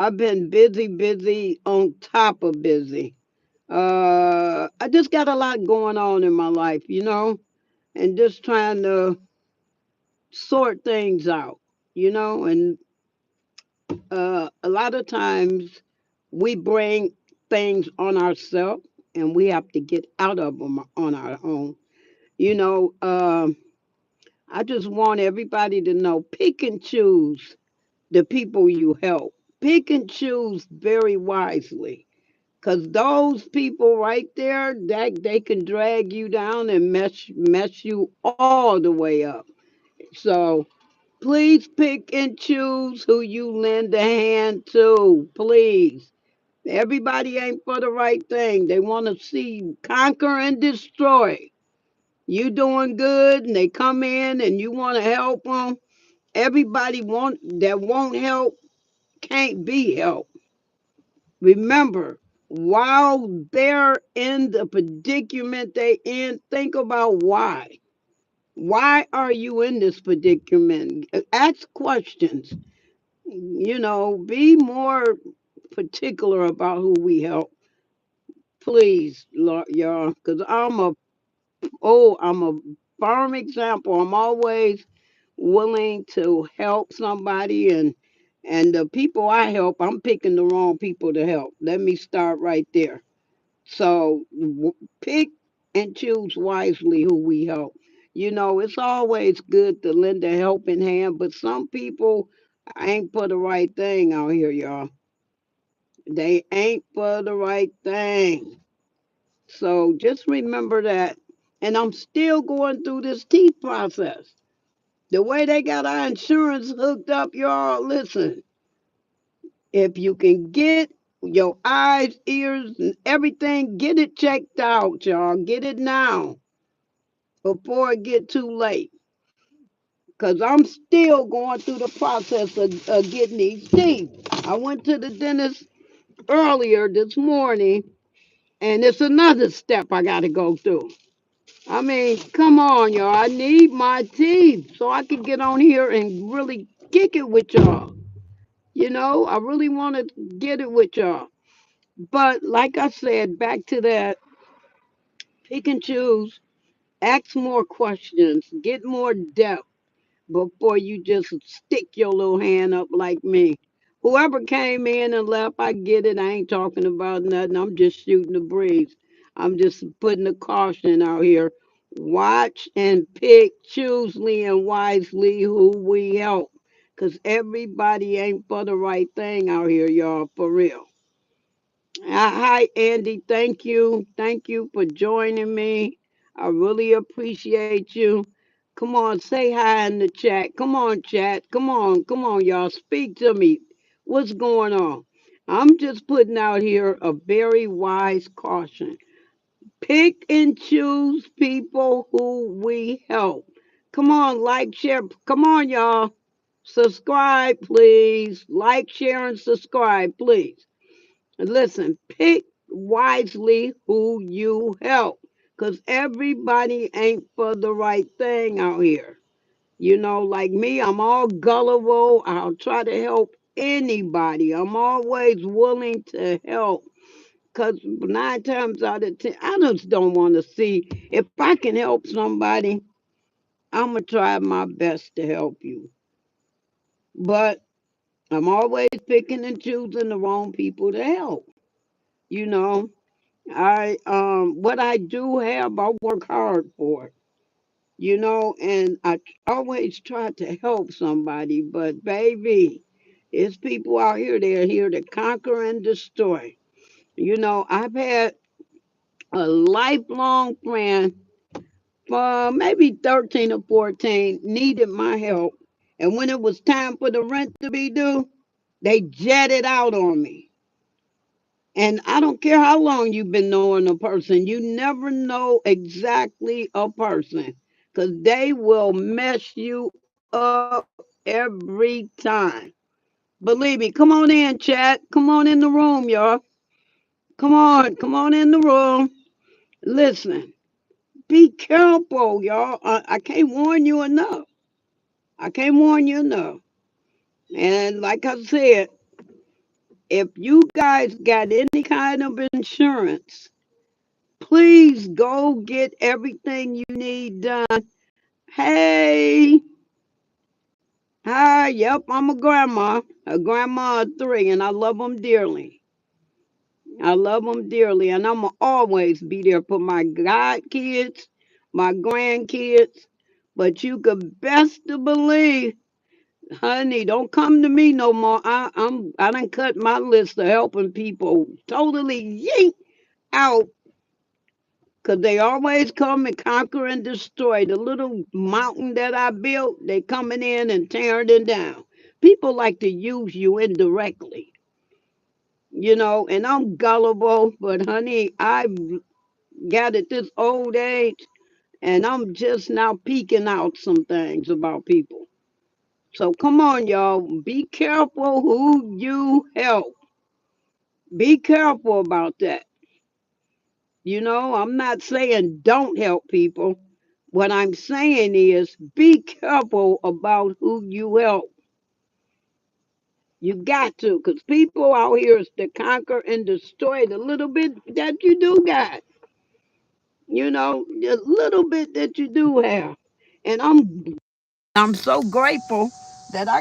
I've been busy, busy on top of busy. I just got a lot going on in my life, and just trying to sort things out, and a lot of times we bring things on ourselves and we have to get out of them on our own. You know, I just want everybody to know pick and choose the people you help. Pick and choose very wisely. Cause those people right there, that they can drag you down and mess you all the way up. So please pick and choose who you lend a hand to. Please. Everybody ain't for the right thing. They want to see you conquer and destroy. You doing good, and they come in and you want to help them. Everybody that won't help can't be helped. Remember, while they're in the predicament they in, think about why. Why are you in this predicament? Ask questions. Be more particular about who we help, please, y'all. Cause I'm a firm example. I'm always willing to help somebody, and the people I help, I'm picking the wrong people to help. Let me start right there. So pick and choose wisely who we help. It's always good to lend a helping hand, but some people ain't for the right thing out here, y'all. They ain't for the right thing. So just remember that. And I'm still going through this teeth process. The way they got our insurance hooked up, y'all, listen, if you can get your eyes, ears, and everything, get it checked out, y'all. Get it now before it get too late. Because I'm still going through the process of getting these teeth. I went to the dentist earlier this morning, and it's another step I got to go through. I mean, come on, y'all. I need my teeth so I can get on here and really kick it with y'all. I really want to get it with y'all. But like I said, back to that, pick and choose, ask more questions, get more depth before you just stick your little hand up like me. Whoever came in and left, I get it. I ain't talking about nothing. I'm just shooting the breeze. I'm just putting a caution out here. Watch and pick, choosely and wisely who we help. Because everybody ain't for the right thing out here, y'all, for real. Hi, Andy. Thank you. Thank you for joining me. I really appreciate you. Come on, say hi in the chat. Come on, chat. Come on, y'all. Speak to me. What's going on? I'm just putting out here a very wise caution. Pick and choose people who we help. Come on, like, share. Come on, y'all. Subscribe, please. Like, share, and subscribe, please. Listen, pick wisely who you help because everybody ain't for the right thing out here. Like me, I'm all gullible. I'll try to help anybody. I'm always willing to help because 9 times out of 10, I just don't want to see if I can help somebody. I'm going to try my best to help you. But I'm always picking and choosing the wrong people to help. You know, what I do have, I work hard for it, and I always try to help somebody, but baby, it's people out here, they're here to conquer and destroy. I've had a lifelong friend for maybe 13 or 14 needed my help, and when it was time for the rent to be due, they jetted out on me. And I don't care how long you've been knowing a person, you never know exactly a person because they will mess you up every time. Believe me, come on in, chat. Come on in the room, y'all. Come on in the room. Listen, be careful, y'all. I can't warn you enough. I can't warn you enough. And like I said, If you guys got any kind of insurance, please go get everything you need done. Hey, hi, yep, I'm a grandma of three, and I love them dearly. I love them dearly, and I'm going to always be there for my godkids, my grandkids. But you could best to believe, honey, don't come to me no more. I done cut my list of helping people totally yeet out, 'cause they always come and conquer and destroy the little mountain that I built. They coming in and tearing it down. People like to use you indirectly, and I'm gullible, but honey, I've got at this old age, and I'm just now peeking out some things about people. So come on, y'all. Be careful who you help. Be careful about that. I'm not saying don't help people. What I'm saying is be careful about who you help. You got to, because people out here is to conquer and destroy the little bit that you do got. The little bit that you do have. And I'm so grateful that I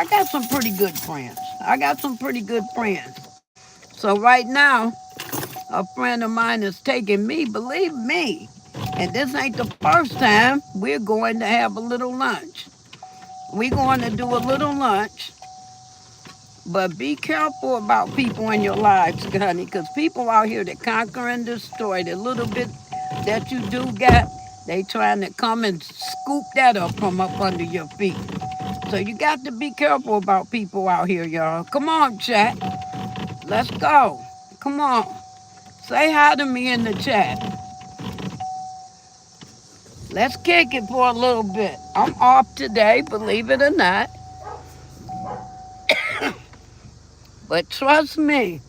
got some pretty good friends. I got some pretty good friends. So right now, a friend of mine is taking me, believe me, and this ain't the first time, we're going to have a little lunch. We're going to do a little lunch, but be careful about people in your lives, honey, because people out here that conquer and destroy the little bit that you do got, they trying to come and scoop that up from up under your feet. So you got to be careful about people out here, y'all. Come on, chat. Let's go. Come on. Say hi to me in the chat. Let's kick it for a little bit. I'm off today, believe it or not. But trust me,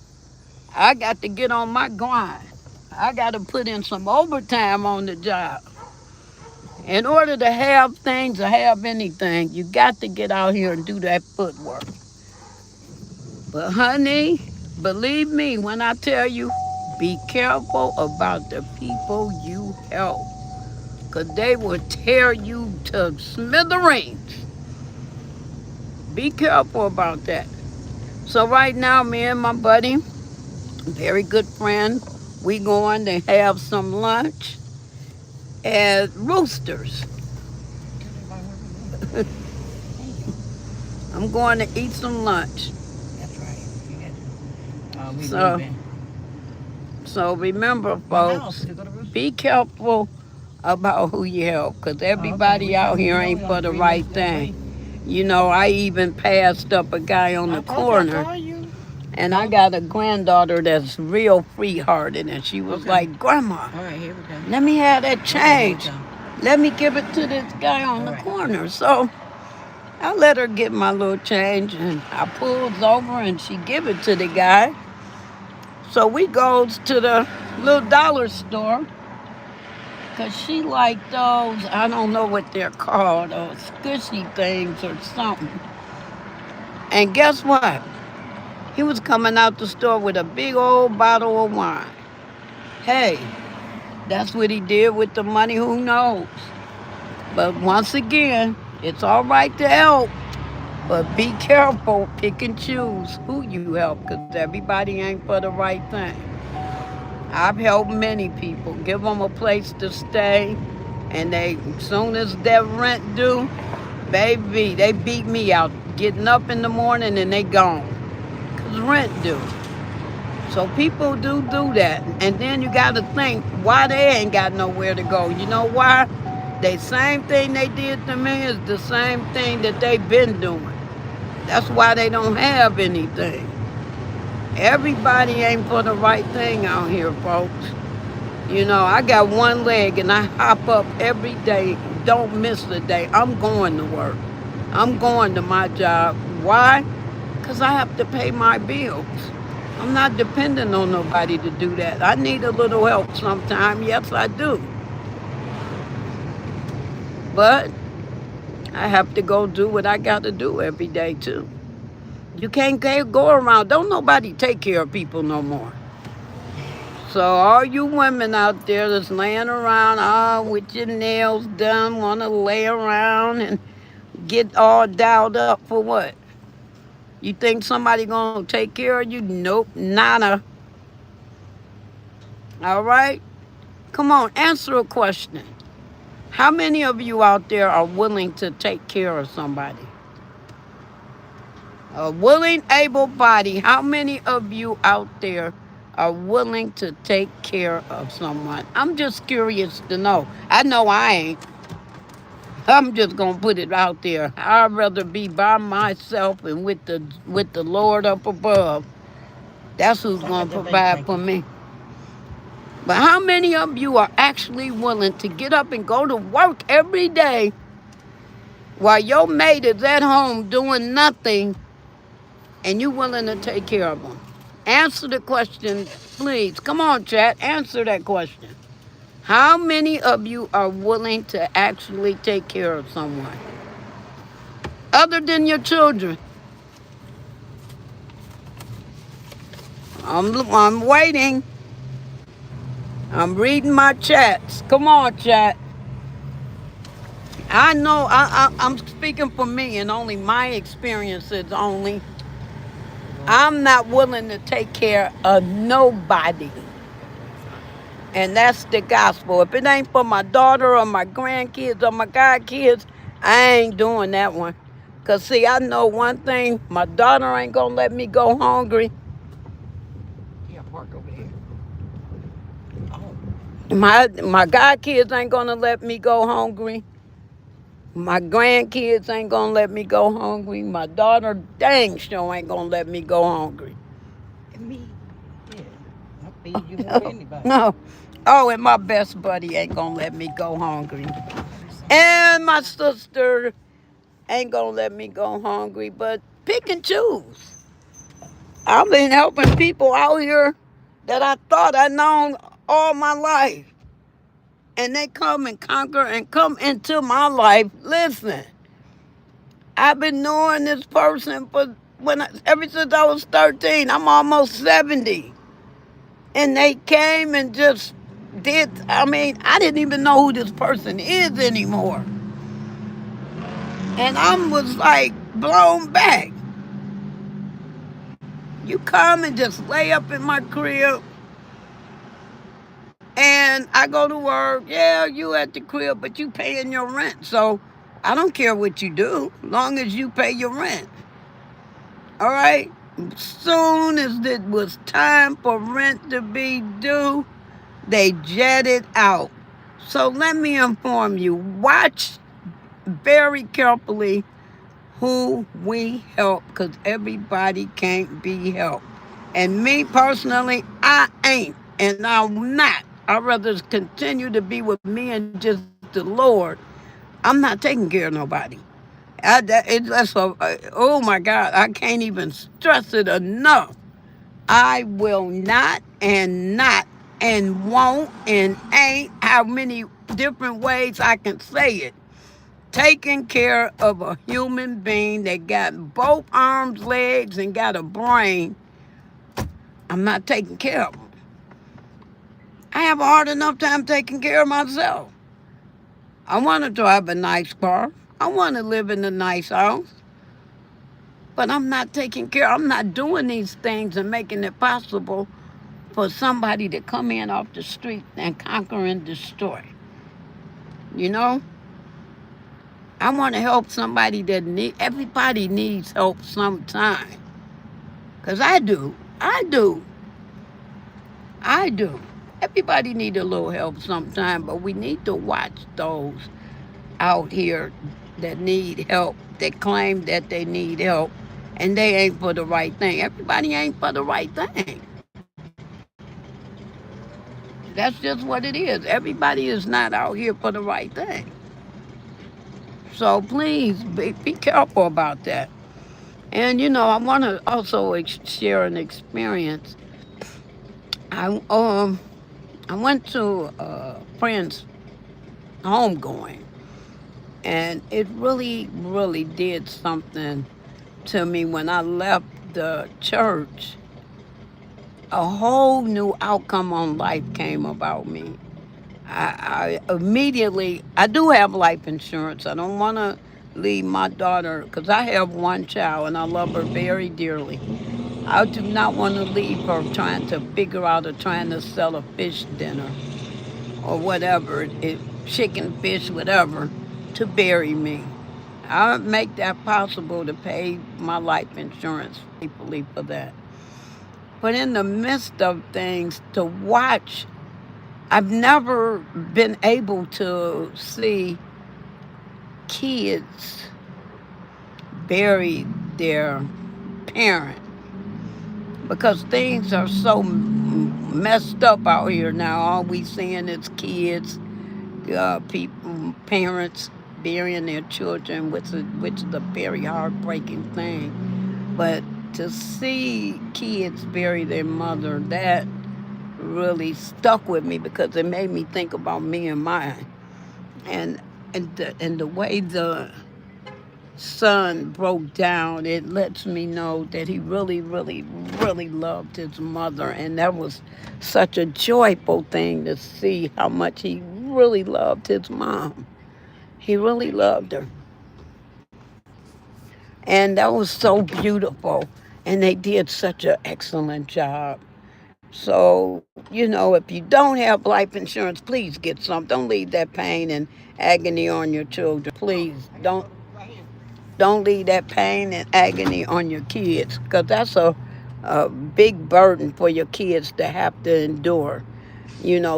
I got to get on my grind. I got to put in some overtime on the job. In order to have things or have anything, you got to get out here and do that footwork. But honey, believe me when I tell you, be careful about the people you help. Because they will tear you to smithereens. Be careful about that. So right now, me and my buddy, very good friend, we going to have some lunch at Roosters. I'm going to eat some lunch. That's right. So, so remember, folks, be careful about who you help, because everybody out here ain't for the right thing. I even passed up a guy on the corner, and I got a granddaughter that's real free hearted, and she was like, Grandma, let me have that change. Let me give it to this guy on the corner. So I let her get my little change, and I pulls over, and she give it to the guy. So we goes to the little dollar store, because she like those, I don't know what they're called, those squishy things or something. And guess what? He was coming out the store with a big old bottle of wine. Hey, that's what he did with the money, who knows? But once again, it's all right to help, but be careful, pick and choose who you help, because everybody ain't for the right thing. I've helped many people, give them a place to stay, and as soon as their rent due, baby, they beat me out. Getting up in the morning and they gone, because rent due. So people do that. And then you got to think why they ain't got nowhere to go. You know why? The same thing they did to me is the same thing that they've been doing. That's why they don't have anything. Everybody ain't for the right thing out here, folks. I got one leg and I hop up every day. Don't miss a day. I'm going to work. I'm going to my job. Why? Because I have to pay my bills. I'm not dependent on nobody to do that. I need a little help sometime. Yes, I do. But I have to go do what I got to do every day, too. You can't go around. Don't nobody take care of people no more. So all you women out there that's laying around, with your nails done, want to lay around and get all dialed up for what? You think somebody gonna take care of you? Nope, nada. All right. Come on, answer a question. How many of you out there are willing to take care of somebody? A willing, able body. How many of you out there are willing to take care of someone? I'm just curious to know. I know I ain't. I'm just gonna put it out there. I'd rather be by myself and with the Lord up above. That's who's gonna provide for me. But how many of you are actually willing to get up and go to work every day while your mate is at home doing nothing and you willing to take care of them? Answer the question, please. Come on, chat. Answer that question. How many of you are willing to actually take care of someone? Other than your children. I'm waiting. I'm reading my chats. Come on, chat. I know I'm speaking for me and only my experiences only. I'm not willing to take care of nobody. And that's the gospel. If it ain't for my daughter or my grandkids or my godkids, I ain't doing that one. Because, see, I know one thing. My daughter ain't going to let me go hungry. Yeah, park over here. Oh. My godkids ain't going to let me go hungry. My grandkids ain't going to let me go hungry. My daughter dang sure ain't going to let me go hungry. And me? Yeah. I'll feed you more than anybody. No. Oh, and my best buddy ain't gonna let me go hungry. And my sister ain't gonna let me go hungry, but pick and choose. I've been helping people out here that I thought I known all my life. And they come and conquer and come into my life. Listen, I've been knowing this person for ever since I was 13. I'm almost 70. And they came and just I didn't even know who this person is anymore. And I was like blown back. You come and just lay up in my crib and I go to work. Yeah, you at the crib, but you paying your rent. So I don't care what you do, long as you pay your rent. All right? Soon as it was time for rent to be due, they jetted out. So let me inform you, watch very carefully who we help because everybody can't be helped. And me personally, I ain't and I'm not. I'd rather continue to be with me and just the Lord. I'm not taking care of nobody. Oh my God, I can't even stress it enough. I will not and won't and ain't, how many different ways I can say it, taking care of a human being that got both arms, legs, and got a brain. I'm not taking care of them. I have a hard enough time taking care of myself. I want to drive a nice car. I want to live in a nice house. But I'm not doing these things and making it possible for somebody to come in off the street and conquer and destroy. You know? I want to help somebody everybody needs help sometime. Because I do. I do. I do. Everybody need a little help sometime, but we need to watch those out here that need help, that claim that they need help, and they ain't for the right thing. Everybody ain't for the right thing. That's just what it is. Everybody is not out here for the right thing. So please be careful about that. And I want to also share an experience. I I went to a friend's homegoing, and it really, really did something to me when I left the church, a whole new outcome on life came about me. I immediately, I do have life insurance. I don't want to leave my daughter, because I have one child and I love her very dearly. I do not want to leave her trying to figure out or trying to sell a fish dinner or whatever, chicken, fish, whatever, to bury me. I'll make that possible to pay my life insurance faithfully for that. But in the midst of things, to watch, I've never been able to see kids bury their parent, because things are so messed up out here now. All we seeing is kids, people, parents burying their children, which is a very heartbreaking thing. But to see kids bury their mother, that really stuck with me because it made me think about me and mine. And and the way the son broke down, it lets me know that he really, really, really loved his mother. And that was such a joyful thing to see how much he really loved his mom. He really loved her. And that was so beautiful. And they did such an excellent job. So, if you don't have life insurance, please get some. Don't leave that pain and agony on your children. Please don't leave that pain and agony on your kids, because that's a big burden for your kids to have to endure.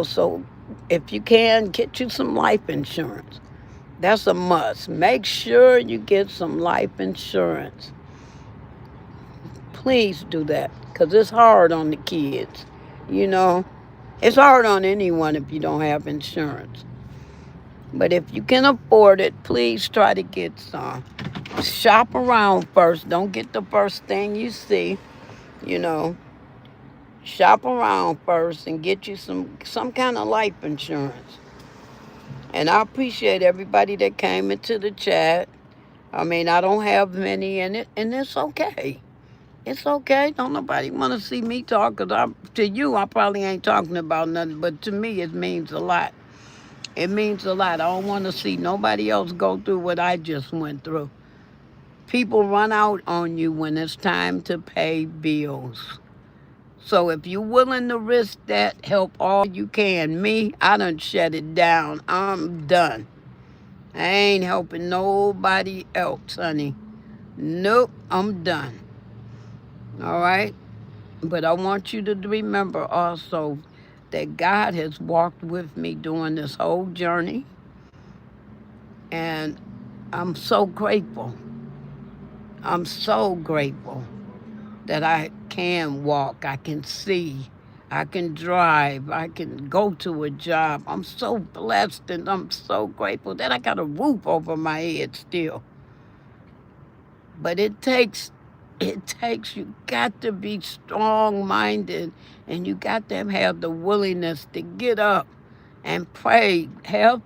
So if you can, get you some life insurance. That's a must. Make sure you get some life insurance. Please do that, because it's hard on the kids. You know, it's hard on anyone if you don't have insurance. But if you can afford it, please try to get some. Shop around first. Don't get the first thing you see. You know, shop around first and get you some kind of life insurance. And I appreciate everybody that came into the chat. I mean, I don't have many in it, and it's okay. It's okay. Don't nobody want to see me talk, because to you, I probably ain't talking about nothing, but to me, it means a lot. It means a lot. I don't want to see nobody else go through what I just went through. People run out on you when it's time to pay bills. So if you're willing to risk that, help all you can. Me, I done shut it down. I'm done. I ain't helping nobody else, honey. Nope, I'm done. All right? But I want you to remember also that God has walked with me during this whole journey. And I'm so grateful. I'm so grateful that I can walk, I can see, I can drive, I can go to a job. I'm so blessed and I'm so grateful that I got a roof over my head still. But it takes you got to be strong minded, and you got to have the willingness to get up and pray.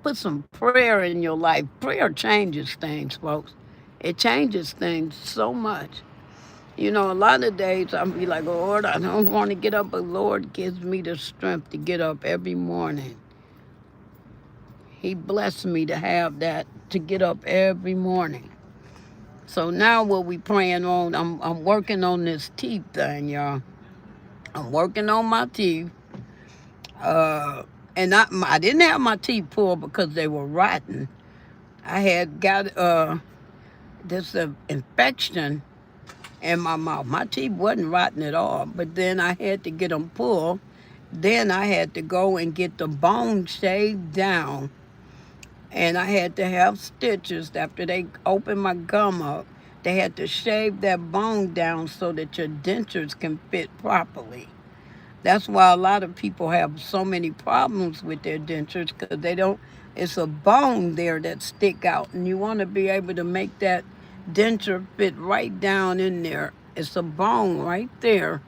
Put some prayer in your life. Prayer changes things, folks. It changes things so much. A lot of days I'll be like, Lord, I don't want to get up, but Lord gives me the strength to get up every morning. He blessed me to have that, to get up every morning. So now what we praying on, I'm working on this teeth thing, y'all. I'm working on my teeth. And I didn't have my teeth pulled because they were rotten. I had got this infection in my mouth. My teeth wasn't rotten at all, but then I had to get them pulled. Then I had to go and get the bone shaved down, and I had to have stitches after they opened my gum up. They had to shave that bone down so that your dentures can fit properly. That's why a lot of people have so many problems with their dentures, because they don't. It's a bone there that stick out, and you want to be able to make that denture fit right down in there. It's a bone right there,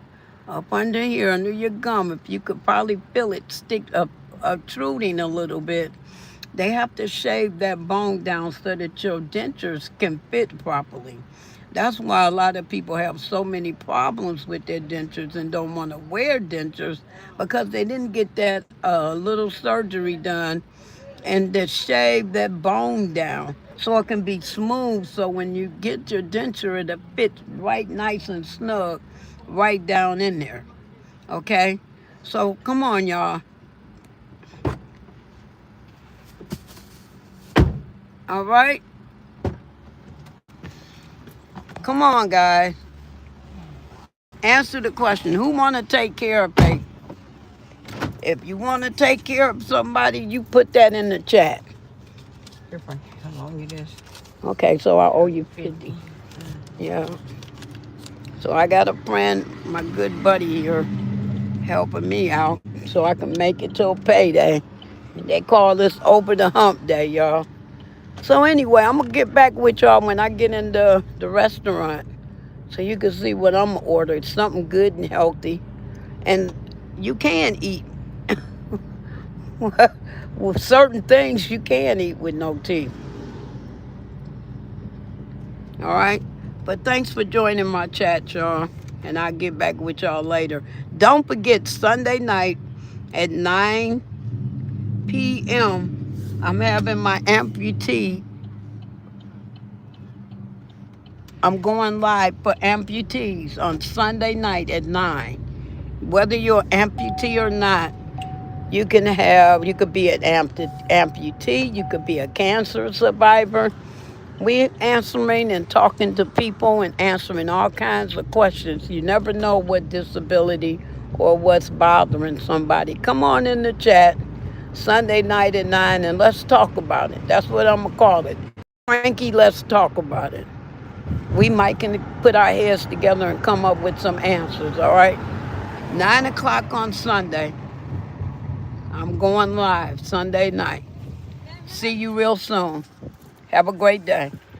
up under here, under your gum. If you could probably feel it stick up, obtruding a little bit. They have to shave that bone down so that your dentures can fit properly. That's why a lot of people have so many problems with their dentures and don't want to wear dentures because they didn't get that little surgery done and to shave that bone down so it can be smooth. So when you get your denture, it'll fit right nice and snug right down in there. Okay? So come on, y'all. All right? Come on, guys. Answer the question. Who want to take care of Peyton? If you want to take care of somebody, you put that in the chat. Here, Frankie, how long it is? Okay, so I owe you 50. Yeah. So I got a friend, my good buddy here, helping me out so I can make it till payday. They call this over the hump day, y'all. So anyway, I'm going to get back with y'all when I get in the restaurant so you can see what I'm going to order. It's something good and healthy. And you can eat. Well, certain things you can eat with no teeth. All right? But thanks for joining my chat, y'all. And I'll get back with y'all later. Don't forget, Sunday night at 9 p.m., I'm having my amputee. I'm going live for amputees on Sunday night at 9. Whether you're an amputee or not, you could be an amputee, you could be a cancer survivor. We answering and talking to people and answering all kinds of questions. You never know what disability or what's bothering somebody. Come on in the chat Sunday night at 9 and let's talk about it. That's what I'm going to call it. Frankie, let's talk about it. We might can put our heads together and come up with some answers, all right? 9 o'clock on Sunday. I'm going live Sunday night. See you real soon. Have a great day.